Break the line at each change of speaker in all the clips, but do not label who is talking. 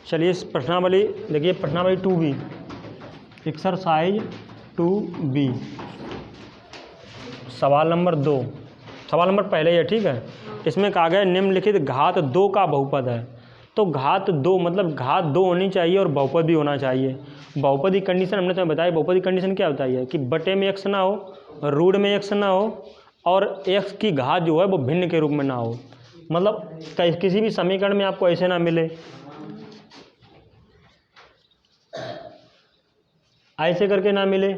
चलिए इस प्रश्नावली देखिए, प्रश्नावली 2B, एक्सरसाइज 2B, सवाल नंबर 2। सवाल नंबर पहले ही है, ठीक है। इसमें कहा गया निम्नलिखित घात 2 का बहुपद है। तो घात 2 मतलब घात 2 होनी चाहिए और बहुपद भी होना चाहिए। बहुपद की कंडीशन हमने तुम्हें बताई। बहुपद की कंडीशन क्या बताई है कि बटे में x ना हो, रूट में x ना हो, और x की घात जो है वो भिन्न के रूप में ना हो। मतलब किसी भी समीकरण में आपको ऐसे ना मिले, ऐसे करके ना मिले,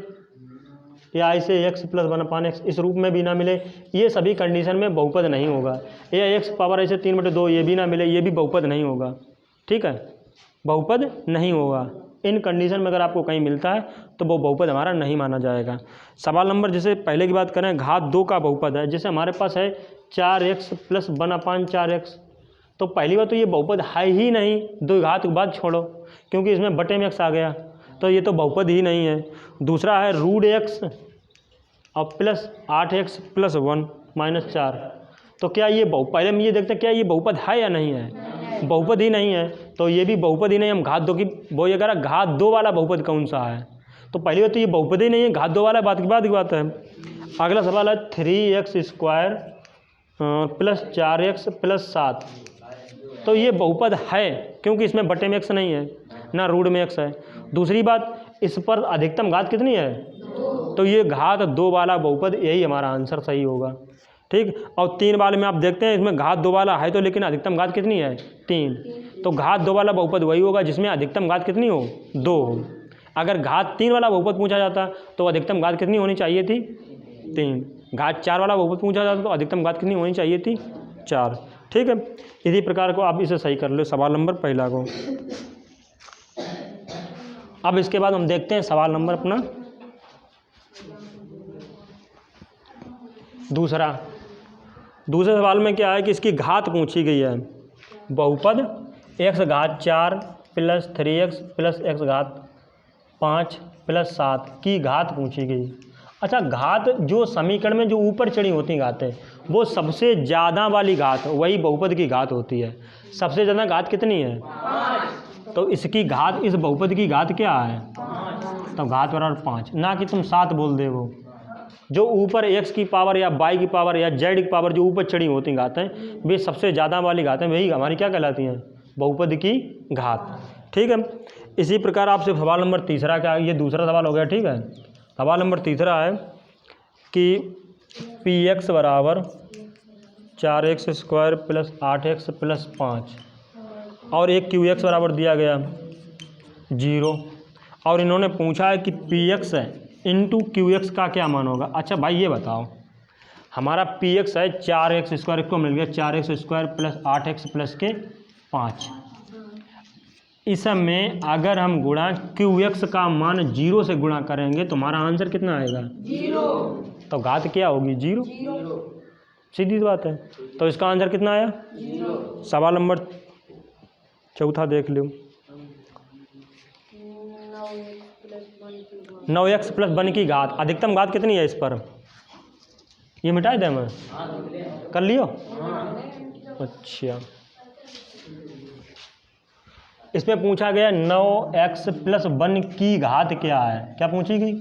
या ऐसे x + 1/x इस रूप में भी ना मिले। ये सभी कंडीशन में बहुपद नहीं होगा। या x पावर ऐसे 3/2 ये भी ना मिले, ये भी बहुपद नहीं होगा। ठीक है, बहुपद नहीं होगा। इन कंडीशन में अगर आपको कहीं मिलता है तो वो बहुपद हमारा नहीं माना जाएगा। सवाल नंबर जैसे पहले की बात करें, घात 2 का बहुपद है। जैसे हमारे पास है 4x + 1/4x, तो पहली बात तो ये बहुपद है ही नहीं। 2 घात के बाद छोड़ो, क्योंकि इसमें बटे में x आ गया, तो ये तो बहुपद ही नहीं है। दूसरा है √x और प्लस 8x + 1 - 4, तो क्या ये पहले हम ये देखते हैं क्या ये बहुपद है या नहीं है। बहुपद ही नहीं है, तो ये भी बहुपद ही नहीं। हम घात 2 की वो ये कह रहा घात 2 वाला बहुपद कौन सा है, तो पहली बात तो ये बहुपद ही नहीं है, घात 2 वाला बात की बात है। अगला सवाल है 3x² + 4x + 7, तो ये बहुपद है क्योंकि इसमें बटे में x नहीं है ना रूट में x है। दूसरी बात, इस पर अधिकतम घात कितनी है, तो ये घात 2 वाला बहुपद, यही हमारा आंसर सही होगा। ठीक, और 3 वाले में आप देखते हैं इसमें घात 2 वाला है तो, लेकिन अधिकतम घात कितनी है 3, तो घात 2 वाला बहुपद वही होगा जिसमें अधिकतम घात कितनी हो 2 हो। अगर घात 3 वाला बहुपद पूछा जाता तो अधिकतम घात कितनी होनी चाहिए थी 3। घात 4 वाला बहुपद पूछा जाता तो अधिकतम घात कितनी होनी चाहिए थी 4। ठीक है, इसी प्रकार को आप इसे सही कर लो सवाल नंबर पहला को। अब इसके बाद हम देखते हैं सवाल नंबर अपना दूसरा। दूसरे सवाल में क्या है कि इसकी घात पूछी गई है। बहुपद x⁴ + 3x + x⁵ + 7 की घात पूछी गई। अच्छा, घात जो समीकरण में जो ऊपर चढ़ी होती घातें, वो सबसे ज़्यादा वाली घात वही बहुपद की घात होती है। सबसे ज़्यादा घात कितनी है 5, तो इसकी घात, इस बहुपद की घात क्या है 5, तो घात बराबर 5, ना कि तुम 7 बोल दे। वो जो ऊपर x की पावर या y की पावर या z की पावर जो ऊपर चढ़ी होती घातें, वे सबसे ज़्यादा वाली घातें वही हमारी क्या कहलाती हैं, बहुपद की घात। ठीक है, इसी प्रकार आपसे सवाल नंबर तीसरा क्या, ये दूसरा सवाल हो गया। ठीक है, सवाल नंबर तीसरा है कि px = 4x² + 8x + 5 और एक qx बराबर दिया गया 0, और इन्होंने पूछा है कि px × qx का क्या मान होगा। अच्छा भाई ये बताओ, हमारा px है 4x² को मिल गया 4x² + 8x + 5। इसमें अगर हम गुणा qx का मान 0 से गुणा करेंगे तो हमारा आंसर कितना आएगा 0, तो घात क्या होगी 0, सीधी बात है। तो इसका आंसर कितना आया 0। सवाल नंबर चौथा देख लो, 9x + 1 की घात, अधिकतम घात कितनी है इस पर, ये मिटा दें मैं, कर लियो। अच्छा, इसमें पूछा गया 9x + 1 की घात क्या है, क्या पूछी गई।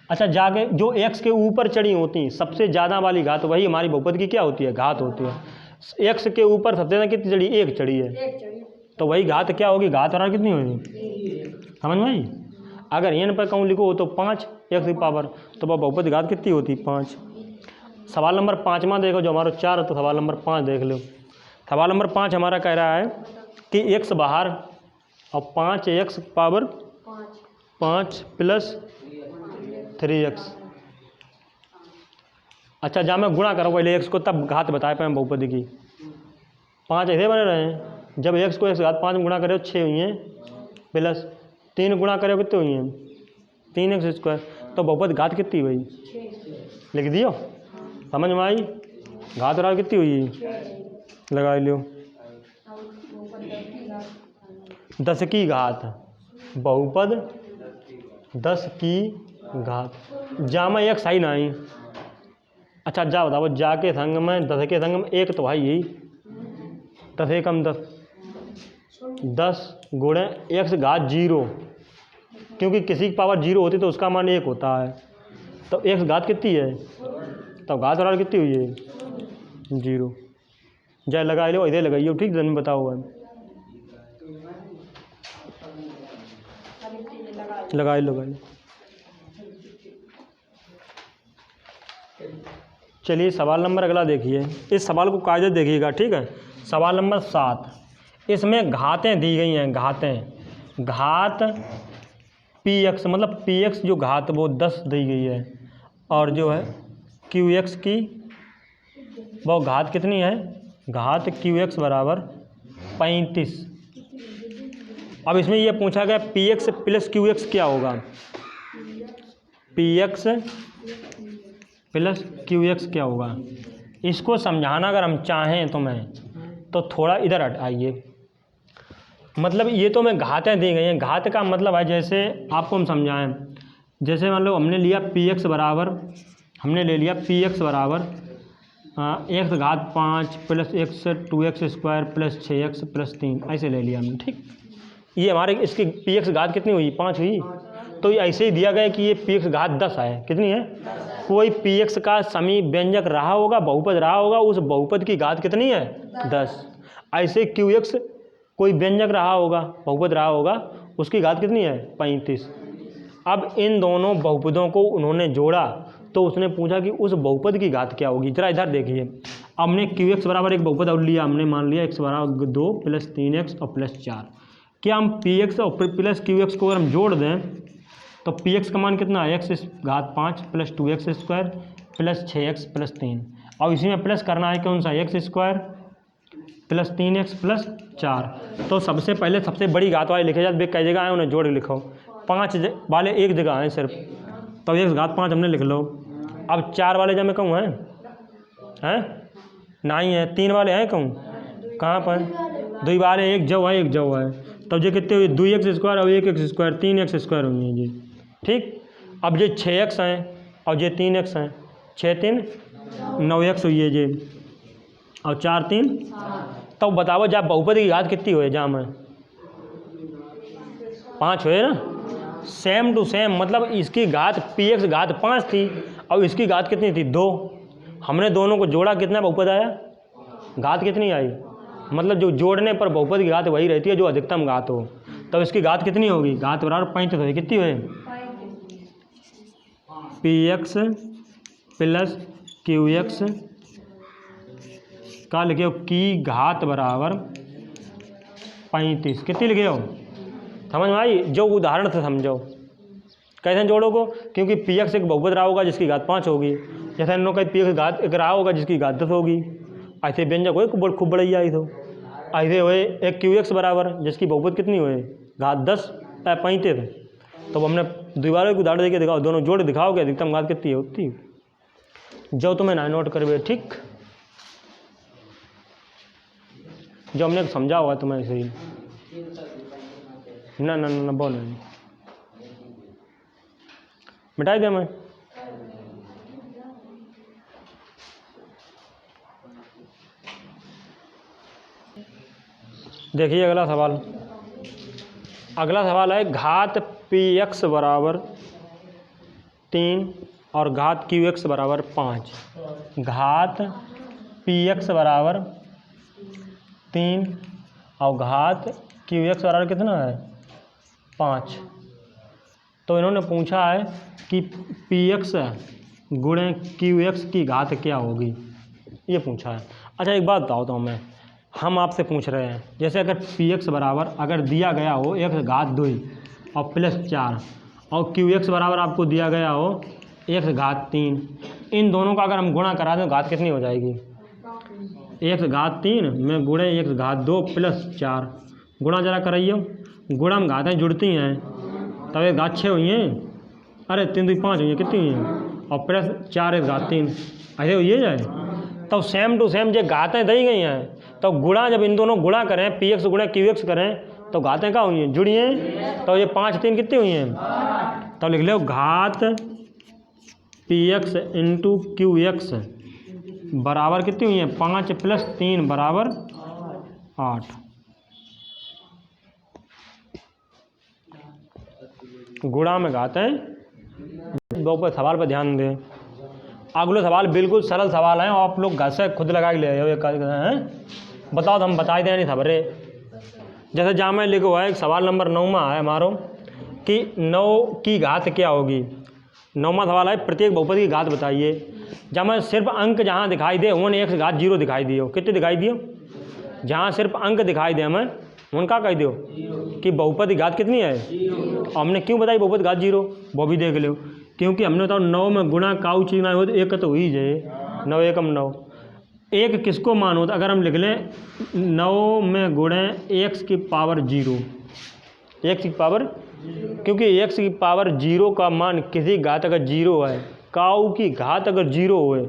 अच्छा, जाके जो x के ऊपर चढ़ी होती हैं सबसे ज़्यादा वाली घात वही हमारी बहुपद की क्या होती है, घात होती है। x के ऊपर सबसे ज़्यादा कितनी चढ़ी, 1 चढ़ी है, तो वही घात क्या होगी, घात बराबर कितनी होगी, समझ में आई। अगर n पर कहूँ लिखो तो 5 x की पावर, तो वह बहुपद की घात कितनी होती 5। सवाल नंबर 5वां देखो, जो हमारा 4 है तो सवाल नंबर 5 देख लो। सवाल नंबर 5 हमारा कह रहा है कि x बाहर और 5x पावर 5 + 3x। अच्छा, जहाँ मैं गुणा करूँ पहले x को तब घात बताए पाए बहुपद की। 5 ऐसे बने रहे हैं, जब x को x⁵ में गुणा करो 6 हुई हैं, प्लस 3 गुणा करो कितने हुई हैं 3x², तो बहुपद घात कितनी हुई, लिख दियो, समझ में आई। घात बराबर कितनी हुई, लगा लो 10 की घात, बहुपद 10 की घात, जा में एक सही नहीं। अच्छा जा बताओ, जा के संग में 10 के संग में 1 तो है यही, 10 × 10 10 गुणे x घात 0, क्योंकि किसी की पावर 0 होती तो उसका मान 1 होता है। तो x घात कितनी है, तो घात बराबर कितनी हुई है 0। जाए लगा लो, इधर लगाइए, ठीक है बताओ, लगाई लो। चलिए सवाल नंबर अगला देखिए, इस सवाल को कायदे देखिएगा, ठीक है। सवाल नंबर 7, इसमें घातें दी गई हैं, घात px, मतलब px जो घात वो 10 दी गई है, और जो है qx की वो घात कितनी है, घात qx बराबर 35। अब इसमें ये पूछा गया px प्लस qx क्या होगा, px प्लस qx क्या होगा। इसको समझाना अगर हम चाहें तो थोड़ा इधर आइए। मतलब ये तो मैं घातें दी गई हैं, घात का मतलब है जैसे आपको हम समझाएं, जैसे मान लो हमने लिया px बराबर, हमने ले लिया px बराबर x घात 5 plus x 2x square plus 6x plus 3, ऐसे ले लिया हमने, ठीक। ये हमारे इसकी px घात कितनी हुई, 5 हुई। तो ये ऐसे ही दिया गया कि ये px घात 10 है, कितनी है, कोई px का समी व्यंजक रहा होगा, बहुपद रहा होगा, उस बहुपद की घात कितनी है 10। ऐसे qx कोई व्यंजक रहा होगा, बहुपद रहा होगा, उसकी घात कितनी है 35। अब इन दोनों बहुपदों को उन्होंने जोड़ा तो उसने पूछा कि उस बहुपद की घात क्या होगी। जरा इधर देखिए, हमने qx बराबर एक बहुपद और लिया, हमने मान लिया x बराबर 2 प्लस 3x और प्लस 4। क्या हम px और प्लस qx को अगर हम जोड़ दें तो px का मान कितना है, x घात 5 plus 2x square plus 6x plus 3, और इसी में प्लस करना है कौन सा, x square plus 3x plus 4। तो सबसे पहले सबसे बड़ी घात वाले लिखे जाते, कई जगह आए उन्हें जोड़ लिखो, 5 वाले एक जगह आए सिर्फ, तो x घात 5 हमने लिख लो। अब 4 वाले जब मैं कहूँ हैं नहीं है, 3 वाले हैं कहूँ, कहाँ पर 2 वाले, एक जो है तब ये कितने हुए 2x स्क्वायर और 1x स्क्वायर 3x स्क्वायर होंगे जी, ठीक। अब ये 6x हैं और ये 3x हैं, 6 3 9x हुई है जी, और 4 3। तो बताओ जब बहुपद की घात कितनी हुए, जहाँ में 5 हुए ना, सेम टू सेम, मतलब इसकी घात px घात 5 थी और इसकी घात कितनी थी 2। हमने दोनों को जोड़ा, कितना बहुपद आया, घात कितनी आई, मतलब जो जोड़ने पर बहुपद की घात वही रहती है जो अधिकतम घात हो। तब इसकी घात कितनी होगी, घात बराबर 35 हुई, कितनी हुई px प्लस qx का लिखे हो की घात बराबर 35, कितनी लिखे हो, समझ में आई। जो उदाहरण से समझो कैसे जोड़ो को, क्योंकि px एक बहुपद रहा होगा जिसकी घात 5 होगी, जैसे इन लोगों का px घात एक रहा होगा जिसकी घात 10 होगी, ऐसे व्यंजक हुए खूब बड़ी आई। तो ऐसे हुए एक qx बराबर जिसकी बहुपद कितनी हुई, घात 10 35। तो हमने दोबारा एक उदाहरण देके दिखाओ, दोनों जोड़ दिखाओगे अधिकतम घात कितनी होती, जो तुम्हें ना नोट करवे, ठीक। जो हमने समझा हुआ तुम्हें ऐसे ही, ना बोल मिटाई दे मैं। देखिए अगला सवाल है घात px बराबर 3 और घात qx बराबर 5। घात px बराबर 3 और घात qx बराबर कितना है 5। तो इन्होंने पूछा है कि px गुणे qx की घात क्या होगी, ये पूछा है। अच्छा एक बात बताओ तो हम आपसे पूछ रहे हैं, जैसे अगर px बराबर अगर दिया गया हो x घात 2 और प्लस 4 और qx बराबर आपको दिया गया हो x घात 3, इन दोनों का अगर हम गुणा करा दें तो घात कितनी हो जाएगी, x घात 3 में गुणे x घात 2 प्लस 4, गुणा जरा कराइए, गुणा में घातें जुड़ती हैं तब एक घात 6 हुई हैं, अरे 3 2 5 हुई हैं, कितनी हुई हैं, और प्लस 4 एक घात 3, ऐसे हुई है जाए। तो सेम टू सेम जो घातें दी गई हैं तो गुणा जब इन दोनों गुणा करें px गुणा qx करें तो घातें क्या हुई हैं, जुड़ी हैं। तो ये 5 3 कितनी हुई हैं, तो लिख लो घात px इंटू qx बराबर कितनी हुई हैं 5 प्लस 3 बराबर 8। गुणा में घात है बहुपद। सवाल पर ध्यान दें। अगले सवाल बिल्कुल सरल सवाल हैं और आप लोग घर से खुद लगा के ले आए हैं। बताओ तो हम बताए दें नहीं खबरे। जैसे जहाँ मैं लिखो है सवाल नंबर 9 में है हमारो कि 9 की घात क्या होगी। 9वां सवाल है प्रत्येक बहुपद की घात बताइए। जहाँ मैं सिर्फ अंक जहाँ दिखाई दे उन x घात 0 दिखाई दियो। कितने दिखाई दियो? जहाँ सिर्फ अंक दिखाई दे हमें उनका कह दियो कि बहुपद की घात कितनी है। हमने क्यों बताई बहुपद घात 0 वो भी देख लो। क्योंकि हमने बताओ 9 में गुणा काऊ चीज ना हो तो एक तो हुई जाए 9 एकम 9। एक किसको मान होता अगर हम लिख लें 9 में गुणे x की पावर 0 x की पावर, क्योंकि x की पावर 0 का मान किसी घात अगर 0 है काऊ की घात अगर 0 होए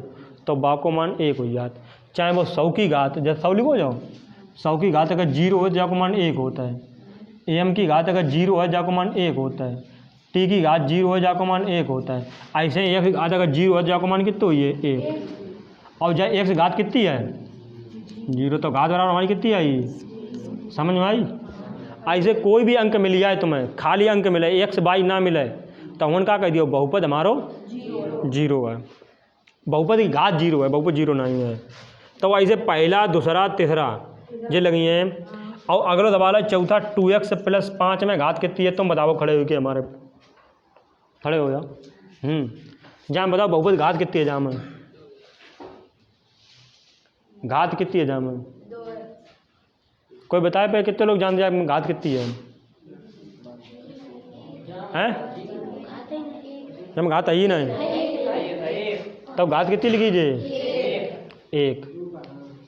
तो बा को मान 1 हो जाता। चाहे वो 100 की घात जैसे 100 लिखो जाओ 100 की घात अगर 0 हो जाको मान 1 होता है। m की घात अगर 0 है जाको मान 1 होता है। t की घात 0 है जाको मान 1 होता है। ऐसे ही x की घात अगर 0 है जाको मान कितनी हुई है 1। और जब x घात कितनी है 0 तो घात बराबर हमारी कितनी आई समझ में आई। ऐसे कोई भी अंक मिल जाए तुम्हें खाली अंक मिले x बाई ना मिले तो उनका कह दियो बहुपद हमारो 0 है। बहुपद की घात 0 है बहुपद 0 नहीं है। तो ऐसे पहला दूसरा तीसरा ये लगी हैं। और अगला सवाल है चौथा 2x + 5 में घात कितनी है। तुम बताओ खड़े हो के हमारे खड़े हो जाओ। जहाँ बताओ बहुपद घात कितनी है। जहाँ में घात कितनी है जहाँ में कोई बताए पे कितने लोग जानते हैं घात कितनी है हैं? जब घात है ही नहीं तब घात कितनी लिखी जे 1।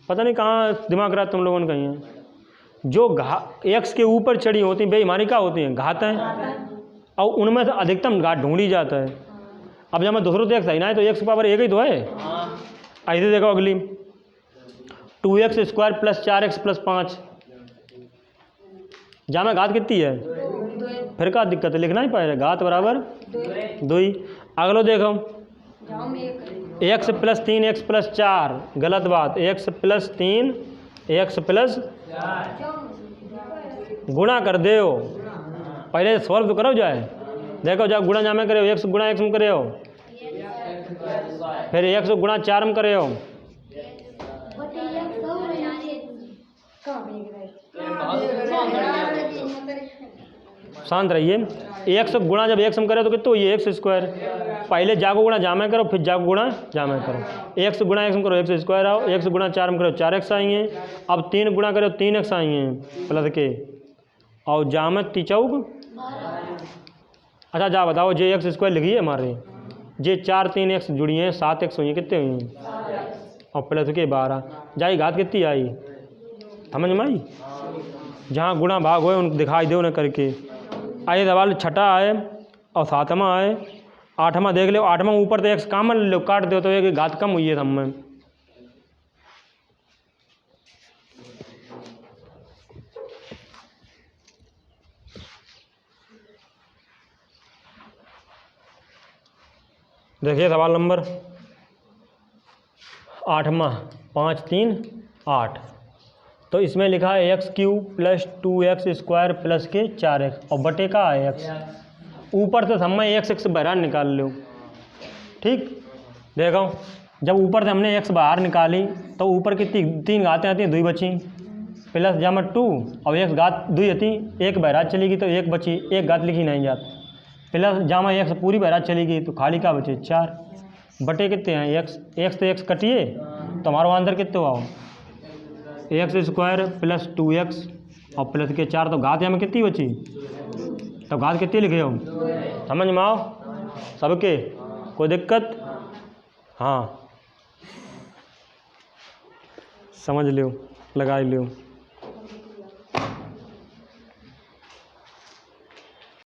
पता नहीं कहाँ दिमाग रहा तुम लोगों ने कहीं है। जो x के ऊपर चढ़ी होती हैं बेईमानी क्या होती हैं घात हैं और उनमें से अधिकतम घात ढूंढी जाता है। अब जब मैं दूसरों तो x है ना तो x की पावर 1 ही तो है। ऐसे देखो अगली 2x² + 4x + 5 जहाँ में घात कितनी है फिर क्या दिक्कत है लिखना ही पड़ेगा घात बराबर 2 ही। अगलो देखो x + 3x + 4 गलत बात। x + 3 x + गुणा कर दे पहले सॉल्व तो करो जाए। देखो जब गुणा जा में करे x गुणा x में करे हो फिर x गुणा 4 में करे हो शांत रहिए। x गुणा जब x में करे तो कितना हुई x²। पहले जाको गुणा जा में करो फिर जाको गुणा जा में करो। x गुणा x में करो x² आओ x गुणा 4 में करो 4x आएंगे। अब 3 गुणा करो 3x आएंगे प्लस के और जा में 3 चौक। अच्छा जा बताओ जे x² लिखी है हमारे जे 4 3x जुड़ी हैं 7x हुई हैं कितने हुई हैं और प्लस के 12 जाई घात कितनी आई समझ में आई। जहाँ गुणा भाग हुए उनको दिखाई दे उन्हें करके। आइए सवाल छठा आए और 7वां आए 8वां देख लो। 8वां ऊपर तो x कॉमन लो काट दो तो एक घात कम हुई है सब में। देखिए सवाल नंबर 8वां 5 3 8 तो इसमें लिखा है x³ + 2x² + के 4x और बटे का है x। ऊपर से समय x बाहर निकाल लो। ठीक देखो जब ऊपर से हमने x बाहर निकाली तो ऊपर की 3 घातें आती हैं 2 बची प्लस जमा 2 और एक घात 2 आती 1 बाहर चली गई तो 1 बची 1 घात लिखी नहीं जाती प्लस जामा x पूरी बाहर चली गई तो खाली का बचे 4 बटे कितने हैं x तो x कटिए तो हमारा आंसर कितने आओ x² + 2x और प्लस के 4 तो घात में कितनी बची तो घात कितनी लिखे हो समझ में आओ सबके कोई दिक्कत। हाँ समझ लो लगा लो।